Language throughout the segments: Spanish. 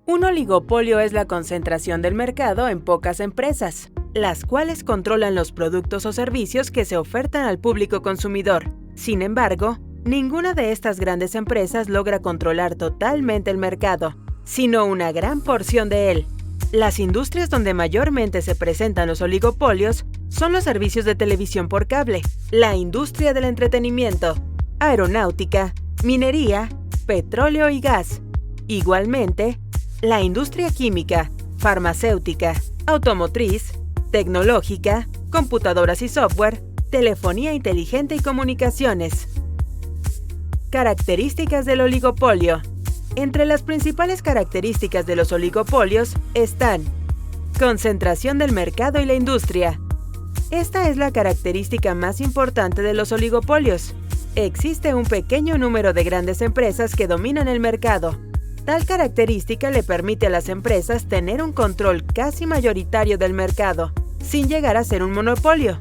Un oligopolio es la concentración del mercado en pocas empresas, las cuales controlan los productos o servicios que se ofertan al público consumidor. Sin embargo, ninguna de estas grandes empresas logra controlar totalmente el mercado, sino una gran porción de él. Las industrias donde mayormente se presentan los oligopolios son los servicios de televisión por cable, la industria del entretenimiento, aeronáutica, minería, petróleo y gas. Igualmente, la industria química, farmacéutica, automotriz, tecnológica, computadoras y software, telefonía inteligente y comunicaciones. Características del oligopolio. Entre las principales características de los oligopolios están: concentración del mercado y la industria. Esta es la característica más importante de los oligopolios. Existe un pequeño número de grandes empresas que dominan el mercado. Tal característica le permite a las empresas tener un control casi mayoritario del mercado, sin llegar a ser un monopolio.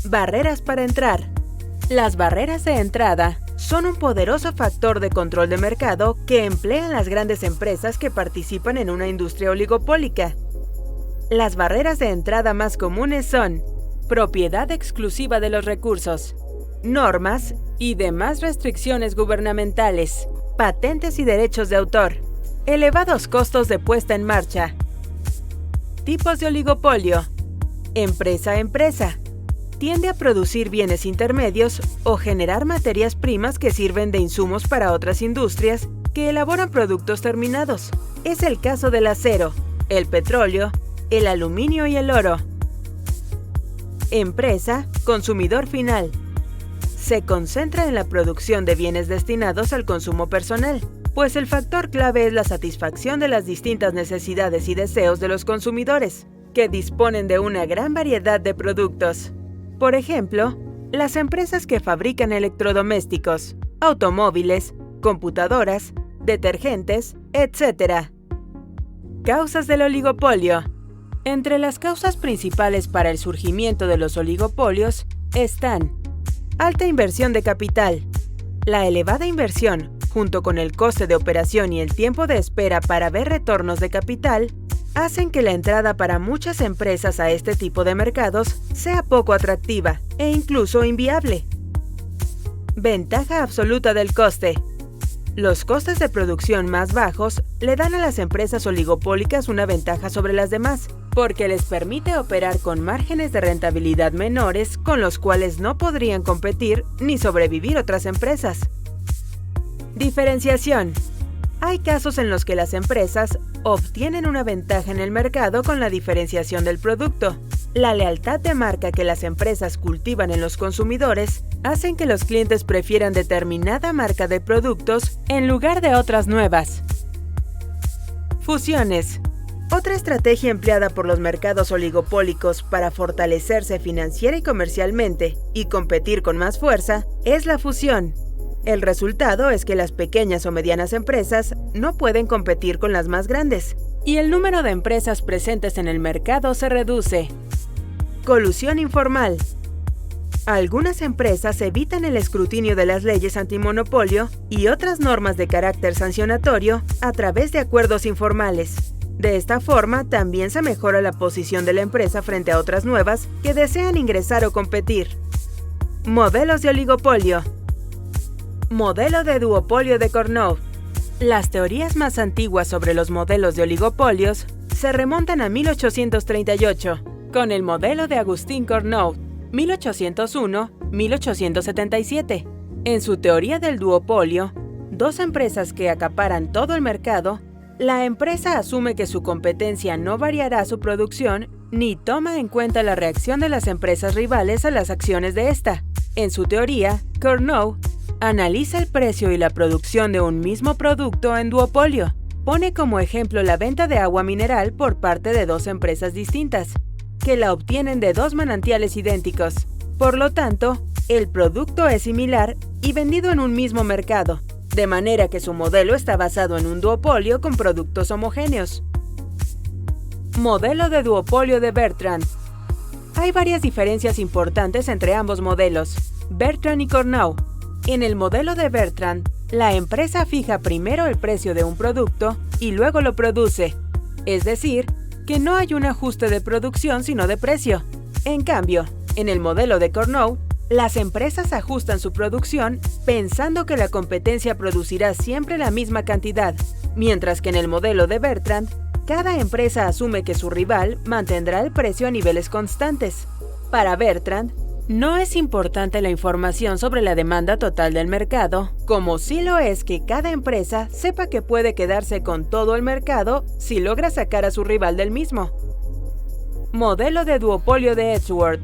Barreras para entrar. Las barreras de entrada son un poderoso factor de control de mercado que emplean las grandes empresas que participan en una industria oligopólica. Las barreras de entrada más comunes son propiedad exclusiva de los recursos, normas y demás restricciones gubernamentales, patentes y derechos de autor, elevados costos de puesta en marcha. Tipos de oligopolio. Empresa a empresa. Tiende a producir bienes intermedios o generar materias primas que sirven de insumos para otras industrias que elaboran productos terminados. Es el caso del acero, el petróleo, el aluminio y el oro. Empresa, consumidor final. Se concentra en la producción de bienes destinados al consumo personal, pues el factor clave es la satisfacción de las distintas necesidades y deseos de los consumidores, que disponen de una gran variedad de productos. Por ejemplo, las empresas que fabrican electrodomésticos, automóviles, computadoras, detergentes, etc. Causas del oligopolio. Entre las causas principales para el surgimiento de los oligopolios están: alta inversión de capital. La elevada inversión, junto con el coste de operación y el tiempo de espera para ver retornos de capital, hacen que la entrada para muchas empresas a este tipo de mercados sea poco atractiva e incluso inviable. Ventaja absoluta del coste. Los costes de producción más bajos le dan a las empresas oligopólicas una ventaja sobre las demás, porque les permite operar con márgenes de rentabilidad menores con los cuales no podrían competir ni sobrevivir otras empresas. Diferenciación. Hay casos en los que las empresas obtienen una ventaja en el mercado con la diferenciación del producto. La lealtad de marca que las empresas cultivan en los consumidores hacen que los clientes prefieran determinada marca de productos en lugar de otras nuevas. Fusiones. Otra estrategia empleada por los mercados oligopólicos para fortalecerse financiera y comercialmente y competir con más fuerza es la fusión. El resultado es que las pequeñas o medianas empresas no pueden competir con las más grandes, y el número de empresas presentes en el mercado se reduce. Colusión informal. Algunas empresas evitan el escrutinio de las leyes antimonopolio y otras normas de carácter sancionatorio a través de acuerdos informales. De esta forma, también se mejora la posición de la empresa frente a otras nuevas que desean ingresar o competir. Modelos de oligopolio. Modelo de duopolio de Cournot. Las teorías más antiguas sobre los modelos de oligopolios se remontan a 1838, con el modelo de Agustín Cournot, 1801-1877. En su teoría del duopolio, dos empresas que acaparan todo el mercado, la empresa asume que su competencia no variará su producción ni toma en cuenta la reacción de las empresas rivales a las acciones de esta. En su teoría, Cournot analiza el precio y la producción de un mismo producto en duopolio. Pone como ejemplo la venta de agua mineral por parte de dos empresas distintas, que la obtienen de dos manantiales idénticos. Por lo tanto, el producto es similar y vendido en un mismo mercado, de manera que su modelo está basado en un duopolio con productos homogéneos. Modelo de duopolio de Bertrand. Hay varias diferencias importantes entre ambos modelos, Bertrand y Cournot. En el modelo de Bertrand, La empresa fija primero el precio de un producto y luego lo produce. Es decir, que no hay un ajuste de producción sino de precio. En cambio, en el modelo de Carnot, las empresas ajustan su producción pensando que la competencia producirá siempre la misma cantidad, mientras que en el modelo de Bertrand, cada empresa asume que su rival mantendrá el precio a niveles constantes. Para Bertrand, no es importante la información sobre la demanda total del mercado, como sí lo es que cada empresa sepa que puede quedarse con todo el mercado si logra sacar a su rival del mismo. Modelo de duopolio de Edgeworth.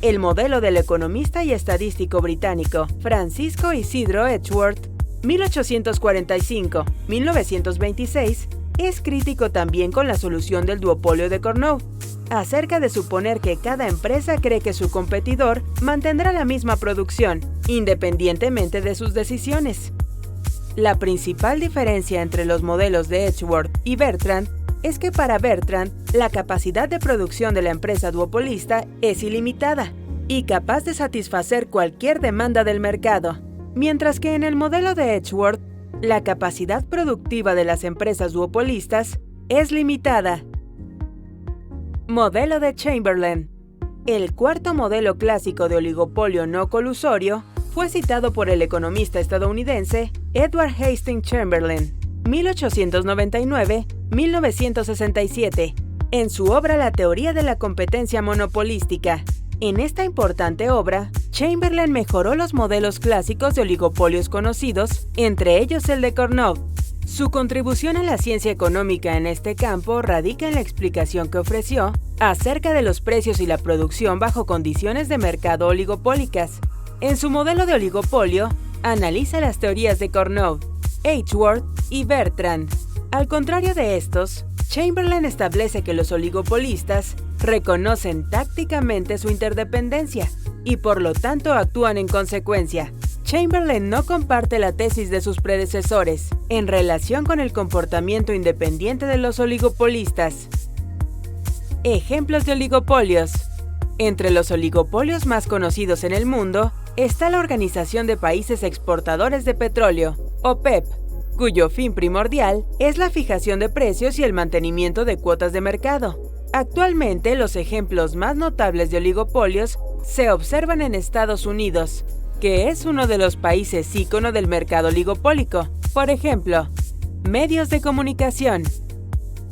El modelo del economista y estadístico británico Francisco Isidro Edgeworth, 1845-1926, es crítico también con la solución del duopolio de Carnot, acerca de suponer que cada empresa cree que su competidor mantendrá la misma producción, independientemente de sus decisiones. La principal diferencia entre los modelos de Edgeworth y Bertrand es que para Bertrand, la capacidad de producción de la empresa duopolista es ilimitada y capaz de satisfacer cualquier demanda del mercado, mientras que en el modelo de Edgeworth, la capacidad productiva de las empresas duopolistas es limitada. Modelo de Chamberlain. El cuarto modelo clásico de oligopolio no colusorio fue citado por el economista estadounidense Edward Hastings Chamberlain, 1899-1967, en su obra La teoría de la competencia monopolística. En esta importante obra, Chamberlain mejoró los modelos clásicos de oligopolios conocidos, entre ellos el de Carnot. Su contribución a la ciencia económica en este campo radica en la explicación que ofreció acerca de los precios y la producción bajo condiciones de mercado oligopólicas. En su modelo de oligopolio, analiza las teorías de Carnot, Edgeworth y Bertrand. Al contrario de estos, Chamberlain establece que los oligopolistas reconocen tácticamente su interdependencia y por lo tanto actúan en consecuencia. Chamberlain no comparte la tesis de sus predecesores en relación con el comportamiento independiente de los oligopolistas. Ejemplos de oligopolios. Entre los oligopolios más conocidos en el mundo está la Organización de Países Exportadores de Petróleo, OPEP, cuyo fin primordial es la fijación de precios y el mantenimiento de cuotas de mercado. Actualmente, los ejemplos más notables de oligopolios se observan en Estados Unidos, que es uno de los países ícono del mercado oligopólico. Por ejemplo, medios de comunicación.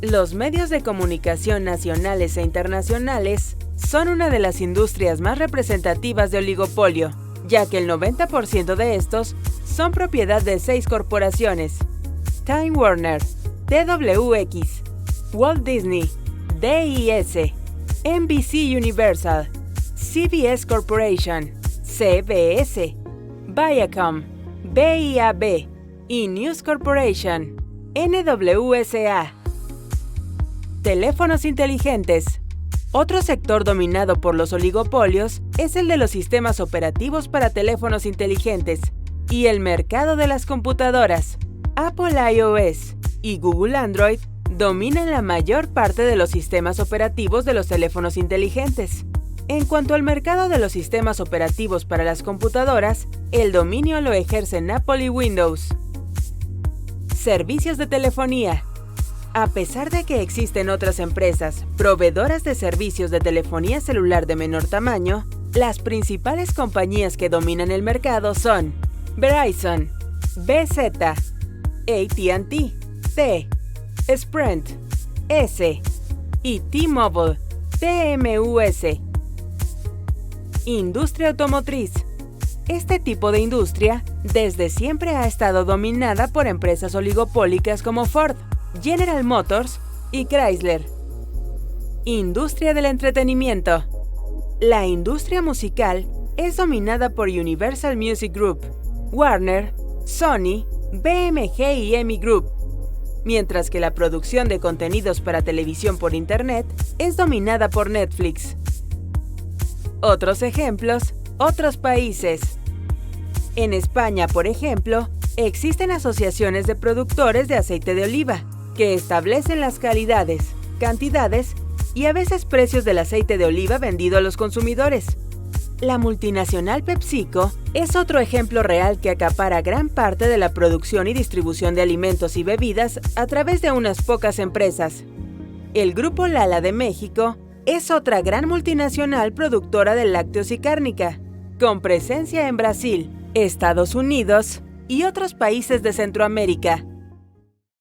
Los medios de comunicación nacionales e internacionales son una de las industrias más representativas de oligopolio, ya que el 90% de estos son propiedad de 6 corporaciones: Time Warner, TWX, Walt Disney, DIS, NBC Universal, CBS Corporation, CBS, Viacom, BIAB y News Corporation, NWSA. Teléfonos inteligentes. Otro sector dominado por los oligopolios es el de los sistemas operativos para teléfonos inteligentes y el mercado de las computadoras. Apple iOS y Google Android dominan la mayor parte de los sistemas operativos de los teléfonos inteligentes. En cuanto al mercado de los sistemas operativos para las computadoras, el dominio lo ejercen Apple y Windows. Servicios de telefonía. A pesar de que existen otras empresas proveedoras de servicios de telefonía celular de menor tamaño, las principales compañías que dominan el mercado son Verizon, BZ, AT&T, T, Sprint, S y T-Mobile, TMUS. Industria automotriz. Este tipo de industria desde siempre ha estado dominada por empresas oligopólicas como Ford, General Motors y Chrysler. Industria del entretenimiento. La industria musical es dominada por Universal Music Group, Warner, Sony, BMG y EMI Group, mientras que la producción de contenidos para televisión por Internet es dominada por Netflix. Otros ejemplos, otros países. En España, por ejemplo, existen asociaciones de productores de aceite de oliva que establecen las calidades, cantidades y a veces precios del aceite de oliva vendido a los consumidores. La multinacional PepsiCo es otro ejemplo real que acapara gran parte de la producción y distribución de alimentos y bebidas a través de unas pocas empresas. El Grupo Lala de México es otra gran multinacional productora de lácteos y cárnica, con presencia en Brasil, Estados Unidos y otros países de Centroamérica.